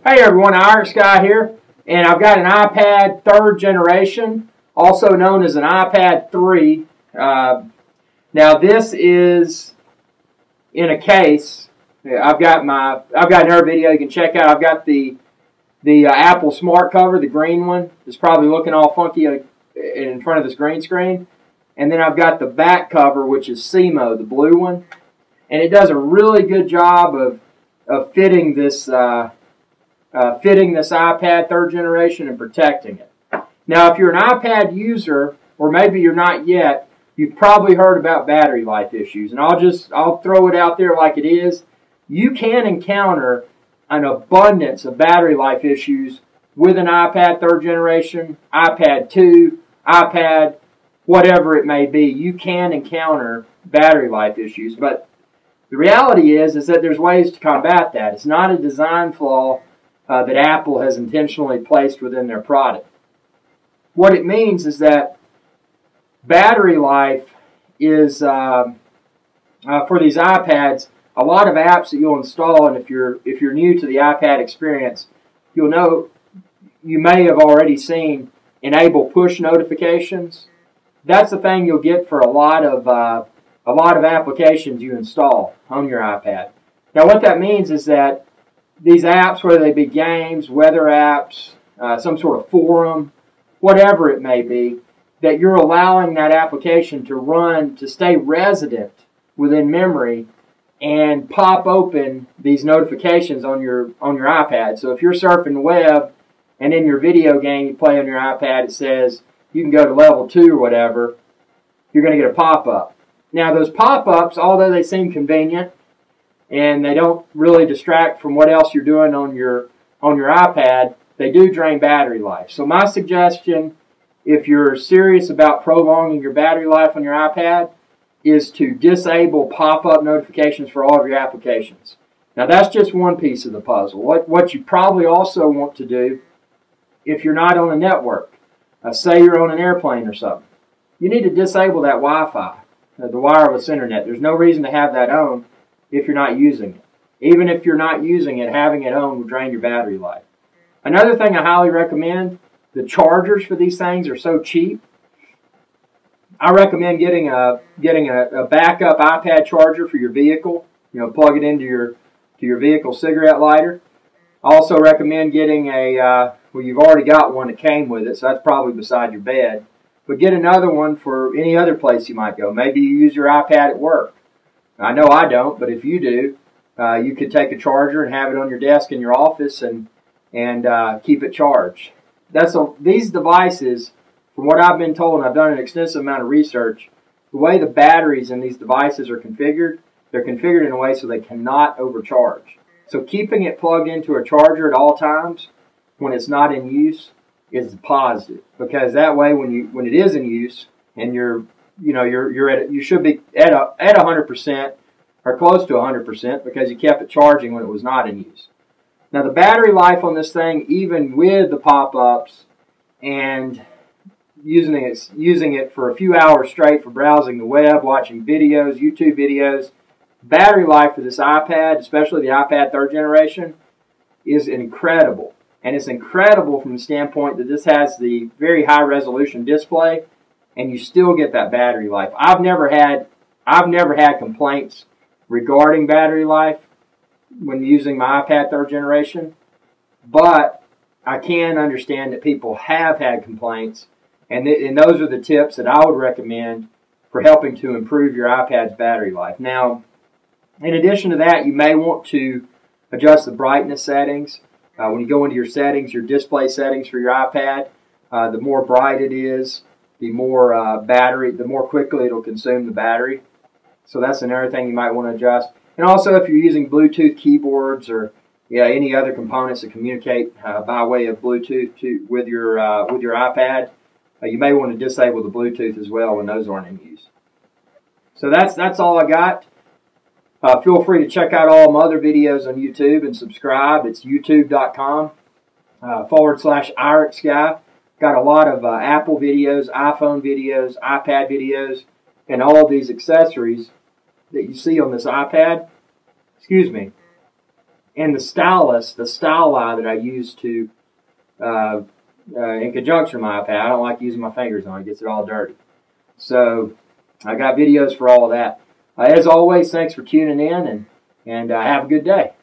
Hey everyone, Irish Guy here, and I've got an iPad 3rd generation, also known as an iPad 3. Now this is in a case. I've got another video you can check out. I've got the Apple Smart cover, the green one. It's probably looking all funky in front of this green screen, and then I've got the back cover, which is CMO, the blue one, and it does a really good job of fitting this iPad 3rd generation and protecting it. Now, if you're an iPad user, or maybe you're not yet, you've probably heard about battery life issues, and I'll throw it out there like it is. You can encounter an abundance of battery life issues with an iPad 3rd generation, iPad 2, iPad, whatever it may be. You can encounter battery life issues, but the reality is that there's ways to combat that. It's not a design flaw that Apple has intentionally placed within their product. What it means is that battery life is, for these iPads, a lot of apps that you'll install, and if you're new to the iPad experience, you'll know, you may have already seen, enable push notifications. That's the thing you'll get for a lot of applications you install on your iPad. Now what that means is that these apps, whether they be games, weather apps, some sort of forum, whatever it may be, that you're allowing that application to run, to stay resident within memory and pop open these notifications on your iPad. So if you're surfing the web and in your video game you play on your iPad, it says you can go to level 2 or whatever, you're going to get a pop-up. Now those pop-ups, although they seem convenient and they don't really distract from what else you're doing on your iPad, they do drain battery life. So my suggestion, if you're serious about prolonging your battery life on your iPad, is to disable pop-up notifications for all of your applications. Now that's just one piece of the puzzle. What you probably also want to do, if you're not on a network, say you're on an airplane or something, you need to disable that Wi-Fi, the wireless internet. There's no reason to have that on if you're not using it. Even if you're not using it, having it on will drain your battery life. Another thing I highly recommend, the chargers for these things are so cheap. I recommend getting a backup iPad charger for your vehicle. You know, plug it into your vehicle cigarette lighter. I also recommend getting well, you've already got one that came with it, so that's probably beside your bed. But get another one for any other place you might go. Maybe you use your iPad at work. I know I don't, but if you do, you could take a charger and have it on your desk in your office and keep it charged. These devices, from what I've been told, and I've done an extensive amount of research, the way the batteries in these devices are configured, they're configured in a way so they cannot overcharge. So keeping it plugged into a charger at all times when it's not in use is positive, because that way when it is in use and you should be at 100% or close to 100% because you kept it charging when it was not in use. Now the battery life on this thing, even with the pop-ups and using it for a few hours straight for browsing the web, watching videos, YouTube videos, battery life for this iPad, especially the iPad 3rd generation, is incredible. And it's incredible from the standpoint that this has the very high resolution display, and you still get that battery life. I've never had complaints regarding battery life when using my iPad 3rd generation, but I can understand that people have had complaints, and those are the tips that I would recommend for helping to improve your iPad's battery life. Now, in addition to that, you may want to adjust the brightness settings. When you go into your settings, your display settings for your iPad, the more bright it is, the more the more quickly it'll consume the battery. So that's another thing you might want to adjust. And also, if you're using Bluetooth keyboards or any other components that communicate by way of Bluetooth with your iPad, you may want to disable the Bluetooth as well when those aren't in use. So that's all I got. Feel free to check out all my other videos on YouTube and subscribe. It's youtube.com /IrixGuy. Got a lot of Apple videos, iPhone videos, iPad videos, and all of these accessories that you see on this iPad. Excuse me. and the stylus, the style eye that I use to in conjunction with my iPad. I don't like using my fingers on it. It gets it all dirty. So I got videos for all of that. As always, thanks for tuning in, and have a good day.